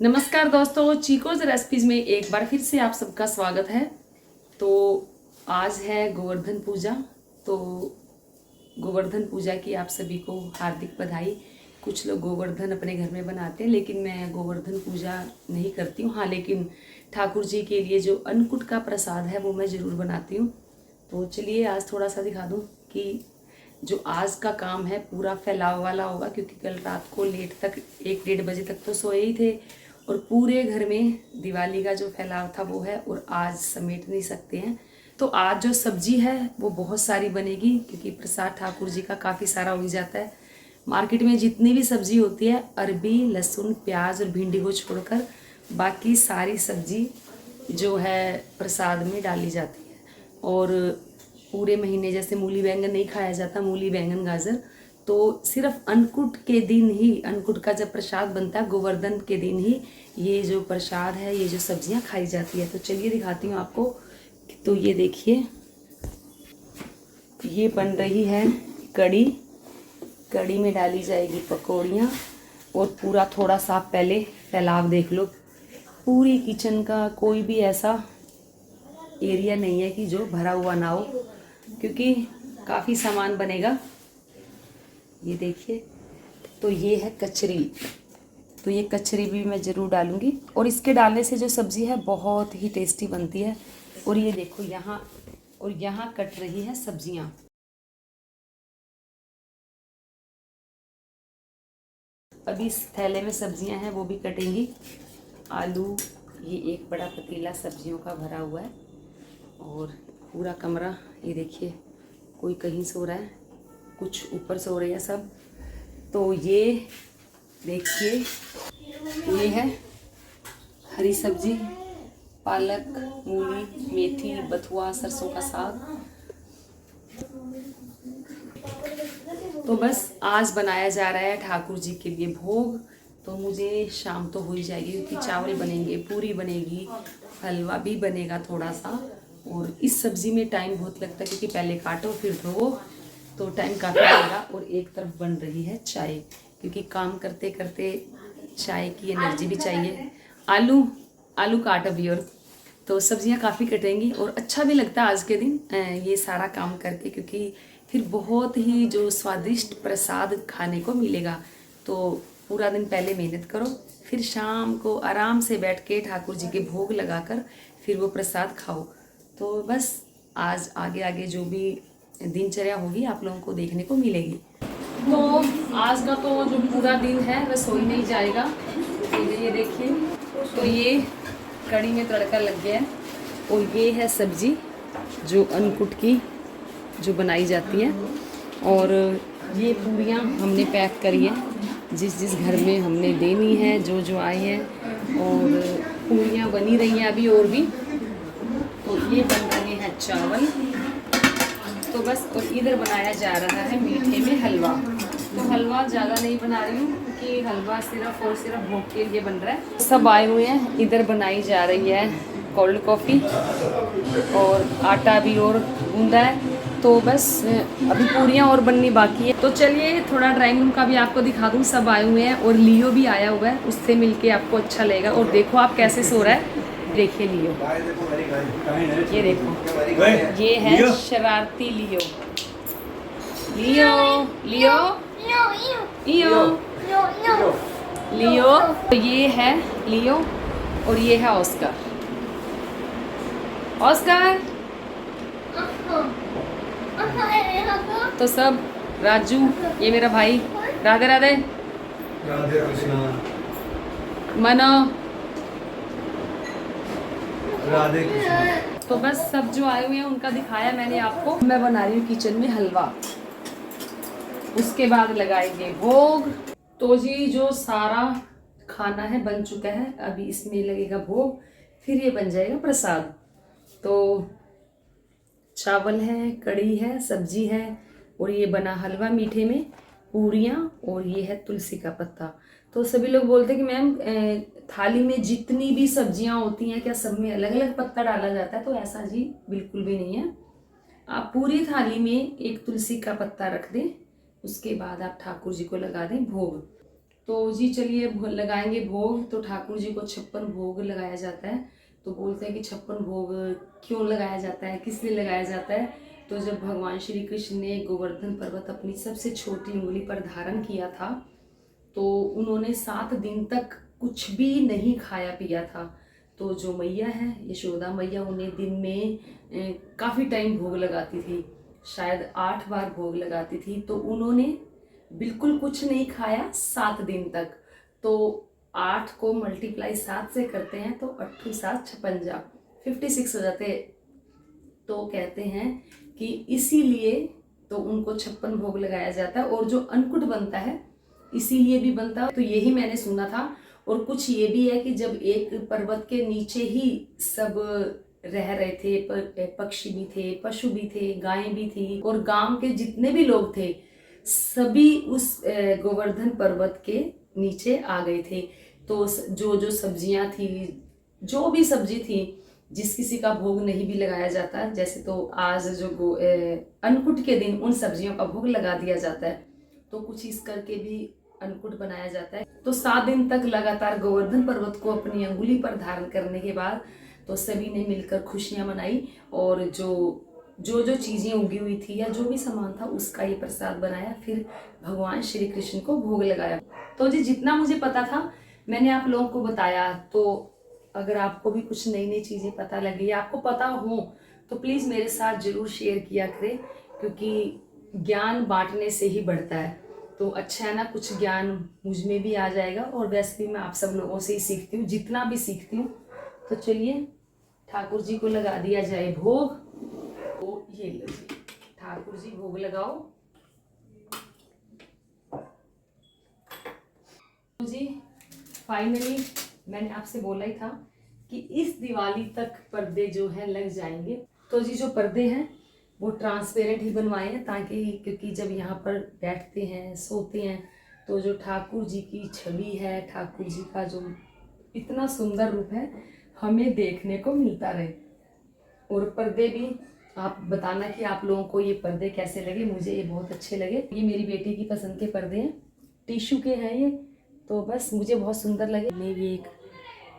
नमस्कार दोस्तों, चीकोज रेसिपीज में एक बार फिर से आप सबका स्वागत है। तो आज है गोवर्धन पूजा। तो गोवर्धन पूजा की आप सभी को हार्दिक बधाई। कुछ लोग गोवर्धन अपने घर में बनाते हैं, लेकिन मैं गोवर्धन पूजा नहीं करती हूँ। हाँ, लेकिन ठाकुर जी के लिए जो अन्नकूट का प्रसाद है वो मैं ज़रूर बनाती हूँ। तो चलिए आज थोड़ा सा दिखा दूँ कि जो आज का काम है पूरा फैलाव वाला होगा, क्योंकि कल रात को लेट तक 1-1:30 बजे तक तो सोए ही थे और पूरे घर में दिवाली का जो फैलाव था वो है और आज समेट नहीं सकते हैं। तो आज जो सब्जी है वो बहुत सारी बनेगी, क्योंकि प्रसाद ठाकुर जी का काफ़ी सारा हो जाता है। मार्केट में जितनी भी सब्जी होती है, अरबी, लहसुन, प्याज और भिंडी को छोड़कर बाकी सारी सब्जी जो है प्रसाद में डाली जाती है। और पूरे महीने जैसे मूली बैंगन नहीं खाया जाता, मूली बैंगन गाजर, तो सिर्फ अन्नकूट के दिन ही, अन्नकूट का जब प्रसाद बनता है गोवर्धन के दिन ही ये जो प्रसाद है, ये जो सब्जियां खाई जाती है। तो चलिए दिखाती हूँ आपको। तो ये देखिए, ये बन रही है कड़ी। कड़ी में डाली जाएगी पकौड़ियाँ और पूरा थोड़ा सा पहले फैलाव देख लो। पूरी किचन का कोई भी ऐसा एरिया नहीं है कि जो भरा हुआ ना हो, क्योंकि काफ़ी सामान बनेगा। ये देखिए, तो ये है कचरी। तो ये कचरी भी मैं ज़रूर डालूँगी और इसके डालने से जो सब्ज़ी है बहुत ही टेस्टी बनती है। और ये देखो यहाँ कट रही है सब्जियाँ। अभी इस थैले में सब्जियाँ हैं वो भी कटेंगी। आलू, ये एक बड़ा पतीला सब्जियों का भरा हुआ है और पूरा कमरा ये देखिए, कोई कहीं सो रहा है, कुछ ऊपर सो रहे हैं सब। तो ये देखिए, ये है हरी सब्जी, पालक, मूली, मेथी, बथुआ, सरसों का साग। तो बस आज बनाया जा रहा है ठाकुर जी के लिए भोग। तो मुझे शाम तो हो ही जाएगी, क्योंकि चावल बनेंगे, पूरी बनेगी, हलवा भी बनेगा थोड़ा सा। और इस सब्ज़ी में टाइम बहुत लगता है, क्योंकि पहले काटो फिर धो, तो टाइम काफ़ी लगेगा। और एक तरफ बन रही है चाय, क्योंकि काम करते करते चाय की एनर्जी भी चाहिए। आलू काट अभी। और तो सब्जियां काफ़ी कटेंगी और अच्छा भी लगता है आज के दिन ये सारा काम करके, क्योंकि फिर बहुत ही जो स्वादिष्ट प्रसाद खाने को मिलेगा। तो पूरा दिन पहले मेहनत करो, फिर शाम को आराम से बैठ के ठाकुर जी के भोग लगाकर फिर वो प्रसाद खाओ। तो बस आज आगे आगे जो भी दिनचर्या होगी आप लोगों को देखने को मिलेगी। तो आज का तो जो पूरा दिन है रसोई में ही जाएगा। तो ये देखिए, तो ये कड़ी में तड़का लग गया है और ये है सब्जी जो अन्नकूट की जो बनाई जाती है। और ये पूरियाँ हमने पैक करी है, जिस जिस घर में हमने देनी है, जो जो आए हैं। और पूरियाँ बनी रही हैं अभी और भी। तो ये बन रहे हैं चावल। तो बस, और इधर बनाया जा रहा है मीठे में हलवा। तो हलवा ज़्यादा नहीं बना रही हूँ, क्योंकि हलवा सिर्फ और सिर्फ भोग के लिए बन रहा है। सब आए हुए हैं, इधर बनाई जा रही है कोल्ड कॉफ़ी और आटा भी और गूंदा है। तो बस अभी पूरियाँ और बननी बाकी है। तो चलिए थोड़ा ड्राइंग रूम का भी आपको दिखा दूँ। सब आए हुए हैं और लियो भी आया हुआ है, उससे मिलके आपको अच्छा लगेगा। और देखो आप कैसे सो रहा है, देखिए लियो, ये देखो, ये है शरारती लियो। लियो लियो लियो लियो। तो ये है लियो और ये है ऑस्कर। ऑस्कर तो सब, राजू ये मेरा भाई, राधे राधे, राधे कृष्णा, मनो, राधे कृष्णा। तो बस सब जो आए हुए हैं उनका दिखाया मैंने आपको। मैं बना रही हूँ किचन में हलवा, उसके बाद लगाएंगे भोग। तो जी जो सारा खाना है बन चुका है, अभी इसमें लगेगा भोग, फिर ये बन जाएगा प्रसाद। तो चावल है, कड़ी है, सब्जी है और ये बना हलवा मीठे में, पूरियाँ, और ये है तुलसी का पत्ता। तो सभी लोग बोलते हैं कि मैम थाली में जितनी भी सब्जियां होती हैं क्या सब में अलग अलग पत्ता डाला जाता है? तो ऐसा जी बिल्कुल भी नहीं है। आप पूरी थाली में एक तुलसी का पत्ता रख दें, उसके बाद आप ठाकुर जी को लगा दें भोग। तो जी चलिए लगाएंगे भोग। तो ठाकुर जी को 56 भोग लगाया जाता है। तो बोलते हैं कि 56 भोग क्यों लगाया जाता है, किस लिए लगाया जाता है। तो जब भगवान श्री कृष्ण ने गोवर्धन पर्वत अपनी सबसे छोटी उंगली पर धारण किया था, तो उन्होंने 7 दिन तक कुछ भी नहीं खाया पिया था। तो जो मैया है यशोदा मैया, उन्हें दिन में काफ़ी टाइम भोग लगाती थी, शायद 8 बार भोग लगाती थी। तो उन्होंने बिल्कुल कुछ नहीं खाया 7 दिन तक। तो 8 को मल्टीप्लाई 7 से करते हैं तो 8 7 56 56 हो जाते हैं। तो कहते हैं कि इसीलिए तो उनको 56 भोग लगाया जाता है। और जो अन्नकूट बनता है इसीलिए भी बनता है। तो यही मैंने सुना था। और कुछ ये भी है कि जब एक पर्वत के नीचे ही सब रह रहे थे, पक्षी भी थे, पशु भी थे, गायें भी थी, और गांव के जितने भी लोग थे सभी उस गोवर्धन पर्वत के नीचे आ गए थे। तो जो जो सब्जियां थी, जो भी सब्जी थी, जिस किसी का भोग नहीं भी लगाया जाता, जैसे तो आज जो अन्नकूट के दिन उन सब्जियों का भोग लगा दिया जाता है, तो कुछ इस करके भी अन्नकूट बनाया जाता है। तो 7 दिन तक लगातार गोवर्धन पर्वत को अपनी अंगुली पर धारण करने के बाद तो सभी ने मिलकर खुशियां मनाई, और जो चीजें उगी हुई थी या जो भी सामान था उसका ये प्रसाद बनाया, फिर भगवान श्री कृष्ण को भोग लगाया। तो जी जितना मुझे पता था मैंने आप लोगों को बताया। तो अगर आपको भी कुछ नई नई चीजें पता लगी या आपको पता हो तो प्लीज मेरे साथ जरूर शेयर किया करें, क्योंकि ज्ञान बांटने से ही बढ़ता है। तो अच्छा है ना, कुछ ज्ञान मुझ में भी आ जाएगा, और वैसे भी मैं आप सब लोगों से ही सीखती हूँ, जितना भी सीखती हूँ। तो चलिए ठाकुर जी को लगा दिया जाए भोग। तो ये लो जी, ठाकुर जी भोग लगाओ। तो जी फाइनली मैंने आपसे बोला ही था कि इस दिवाली तक पर्दे जो है लग जाएंगे। तो जी जो पर्दे हैं वो ट्रांसपेरेंट ही बनवाए हैं, ताकि क्योंकि जब यहाँ पर बैठते हैं सोते हैं तो जो ठाकुर जी की छवि है, ठाकुर जी का जो इतना सुंदर रूप है, हमें देखने को मिलता रहे। और पर्दे भी आप बताना कि आप लोगों को ये पर्दे कैसे लगे। मुझे ये बहुत अच्छे लगे। ये मेरी बेटी की पसंद के पर्दे हैं, टिश्यू के हैं ये। तो बस मुझे बहुत सुंदर लगे। मैं ये एक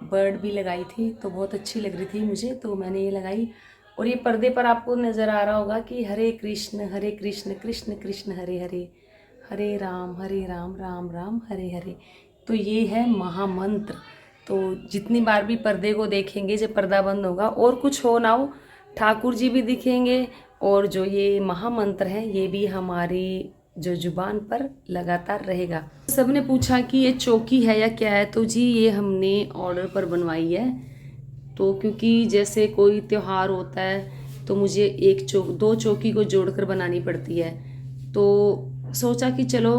बर्ड भी लगाई थी तो बहुत अच्छी लग रही थी मुझे, तो मैंने ये लगाई। और ये पर्दे पर आपको नज़र आ रहा होगा कि हरे कृष्ण कृष्ण कृष्ण हरे हरे, हरे राम राम राम हरे हरे। तो ये है महामंत्र। तो जितनी बार भी पर्दे को देखेंगे, जब पर्दा बंद होगा और कुछ हो ना हो, ठाकुर जी भी दिखेंगे, और जो ये महामंत्र है ये भी हमारी जो जुबान पर लगातार रहेगा। सबने पूछा कि ये चौकी है या क्या है। तो जी ये हमने ऑर्डर पर बनवाई है। तो क्योंकि जैसे कोई त्योहार होता है तो मुझे 2 चौकी को जोड़कर बनानी पड़ती है। तो सोचा कि चलो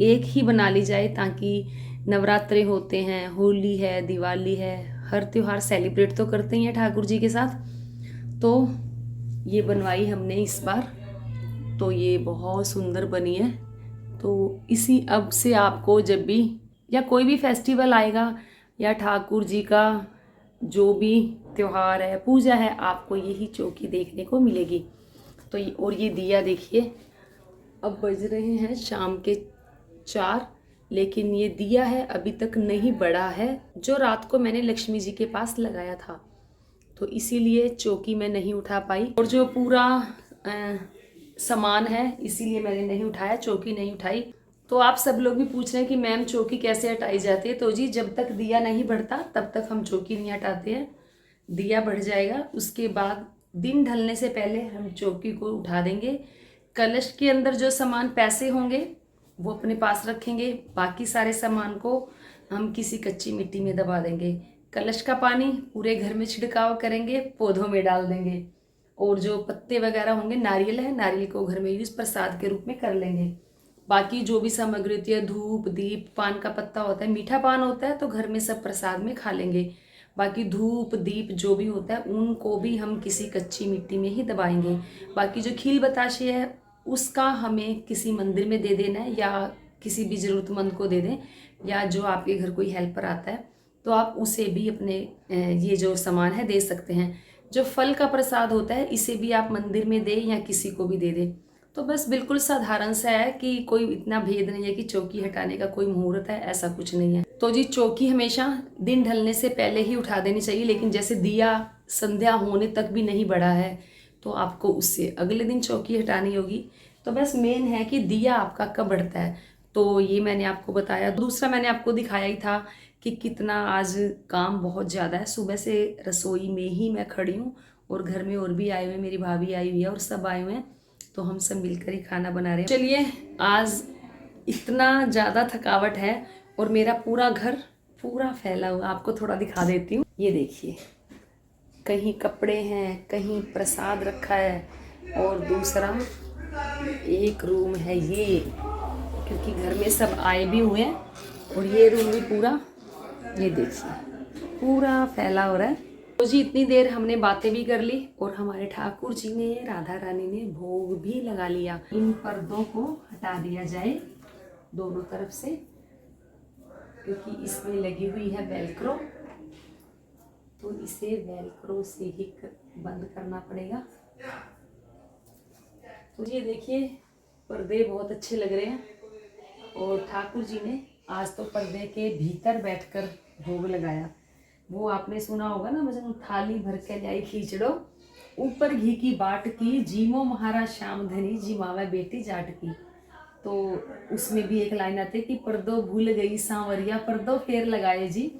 एक ही बना ली जाए, ताकि नवरात्रे होते हैं, होली है, दिवाली है, हर त्योहार सेलिब्रेट तो करते ही हैं ठाकुर जी के साथ। तो ये बनवाई हमने इस बार। तो ये बहुत सुंदर बनी है। तो इसी अब से आपको जब भी या कोई भी फेस्टिवल आएगा या ठाकुर जी का जो भी त्योहार है, पूजा है, आपको यही चौकी देखने को मिलेगी। तो और ये दिया देखिए, अब बज रहे हैं शाम के 4, लेकिन ये दिया है अभी तक नहीं बढ़ा है, जो रात को मैंने लक्ष्मी जी के पास लगाया था। तो इसीलिए चौकी मैं नहीं उठा पाई, और जो पूरा सामान है इसीलिए मैंने नहीं उठाया, चौकी नहीं उठाई। तो आप सब लोग भी पूछ रहे हैं कि मैम चौकी कैसे हटाई जाती है। तो जी जब तक दिया नहीं बढ़ता तब तक हम चौकी नहीं हटाते हैं। दिया बढ़ जाएगा उसके बाद दिन ढलने से पहले हम चौकी को उठा देंगे। कलश के अंदर जो सामान पैसे होंगे वो अपने पास रखेंगे, बाकी सारे सामान को हम किसी कच्ची मिट्टी में दबा देंगे। कलश का पानी पूरे घर में छिड़काव करेंगे, पौधों में डाल देंगे, और जो पत्ते वगैरह होंगे, नारियल है, नारियल को घर में यूज प्रसाद के रूप में कर लेंगे। बाकी जो भी सामग्री होती है, धूप दीप, पान का पत्ता होता है, मीठा पान होता है तो घर में सब प्रसाद में खा लेंगे। बाकी धूप दीप जो भी होता है उनको भी हम किसी कच्ची मिट्टी में ही दबाएंगे। बाकी जो खील बताशे है उसका हमें किसी मंदिर में दे देना है, या किसी भी ज़रूरतमंद को दे दें, या जो आपके घर कोई हेल्पर आता है तो आप उसे भी अपने ये जो सामान है दे सकते हैं। जो फल का प्रसाद होता है इसे भी आप मंदिर में दें या किसी को भी दे दें। तो बस बिल्कुल साधारण सा है कि कोई इतना भेद नहीं है कि चौकी हटाने का कोई मुहूर्त है, ऐसा कुछ नहीं है। तो जी चौकी हमेशा दिन ढलने से पहले ही उठा देनी चाहिए, लेकिन जैसे दिया संध्या होने तक भी नहीं बढ़ा है तो आपको उससे अगले दिन चौकी हटानी होगी। तो बस मेन है कि दिया आपका कब बढ़ता है, तो ये मैंने आपको बताया। दूसरा मैंने आपको दिखाया ही था कि कितना आज काम बहुत ज़्यादा है। सुबह से रसोई में ही मैं खड़ी हूँ और घर में और भी आए हुए हैं, मेरी भाभी आई हुई है और सब आए हुए हैं, तो हम सब मिलकर ही खाना बना रहे हैं। चलिए, आज इतना ज़्यादा थकावट है और मेरा पूरा घर पूरा फैला हुआ, आपको थोड़ा दिखा देती हूँ। ये देखिए, कहीं कपड़े हैं, कहीं प्रसाद रखा है, और दूसरा एक रूम है ये, क्योंकि घर में सब आए भी हुए हैं। और ये रूम भी पूरा, ये देखिए, पूरा फैला हो रहा है। तो जी इतनी देर हमने बातें भी कर ली और हमारे ठाकुर जी ने, राधा रानी ने भोग भी लगा लिया। इन पर्दों को हटा दिया जाए दोनों तरफ से, क्योंकि इसमें लगी हुई है वेलक्रो, तो इसे वेलक्रो से ही बंद करना पड़ेगा। तो ये देखिए, पर्दे बहुत अच्छे लग रहे हैं और ठाकुर जी ने आज तो पर्दे के भीतर बैठकर भोग लगाया। वो आपने सुना होगा ना भजन, थाली भर के लाई खींचड़ो, ऊपर घी की बाट की, जीमो महाराज श्याम धनी, जिमावे बेटी जाट की। तो उसमें भी एक लाइन आती है कि पर्दो भूल गई सांवरिया, पर्दो फेर लगाए जी,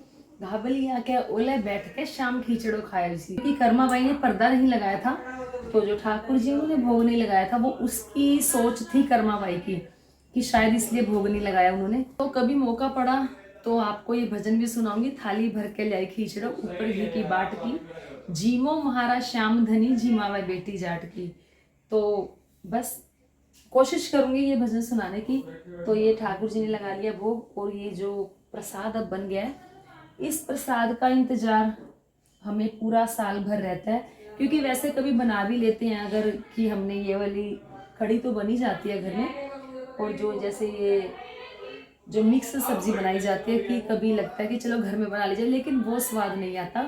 घाबलिया के ओले बैठ के शाम खींचड़ो खाए जी। क्योंकि कर्मा बाई ने पर्दा नहीं लगाया था, तो जो ठाकुर जी उन्होंने भोग नहीं लगाया था, वो उसकी सोच थी कर्मा बाई की कि शायद इसलिए भोग नहीं लगाया उन्होंने। तो कभी मौका पड़ा तो आपको ये भजन भी सुनाऊंगी, थाली भर के लाई खींचड़ो, ऊपर घी की बाट की, जीमो महाराज श्याम धनी, जिमावे बेटी जाट की। तो बस कोशिश करूंगी ये भजन सुनाने की। तो ये ठाकुर जी ने लगा लिया भोग, और ये जो प्रसाद अब बन गया है, इस प्रसाद का इंतजार हमें पूरा साल भर रहता है, क्योंकि वैसे कभी बना भी लेते हैं अगर कि हमने ये वाली कढ़ी तो बनी जाती है घर में, और जो जैसे ये जो मिक्स सब्जी बनाई जाती है कि कभी लगता है कि चलो घर में बना लीजिए, लेकिन वो स्वाद नहीं आता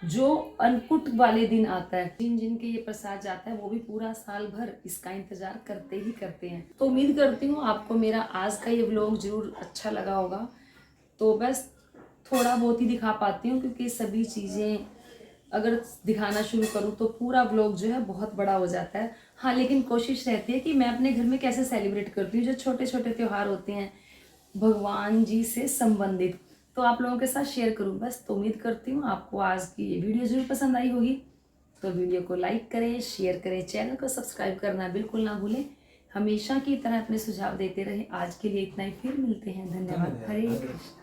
जो अन्नकूट वाले दिन आता है। जिन जिन के ये प्रसाद जाता है वो भी पूरा साल भर इसका इंतजार करते ही करते हैं। तो उम्मीद करती हूँ आपको मेरा आज का ये व्लॉग जरूर अच्छा लगा होगा। तो बस थोड़ा बहुत ही दिखा पाती हूँ, क्योंकि सभी चीज़ें अगर दिखाना शुरू करूँ तो पूरा व्लॉग जो है बहुत बड़ा हो जाता है। हाँ, लेकिन कोशिश रहती है कि मैं अपने घर में कैसे सेलिब्रेट करती हूँ, जो छोटे छोटे त्यौहार होते हैं भगवान जी से संबंधित, तो आप लोगों के साथ शेयर करूँ बस। तो उम्मीद करती हूँ आपको आज की ये वीडियो जरूर पसंद आई होगी। तो वीडियो को लाइक करें, शेयर करें, चैनल को सब्सक्राइब करना बिल्कुल ना भूलें। हमेशा की तरह अपने सुझाव देते रहें। आज के लिए इतना ही, फिर मिलते हैं। धन्यवाद। हरे कृष्ण।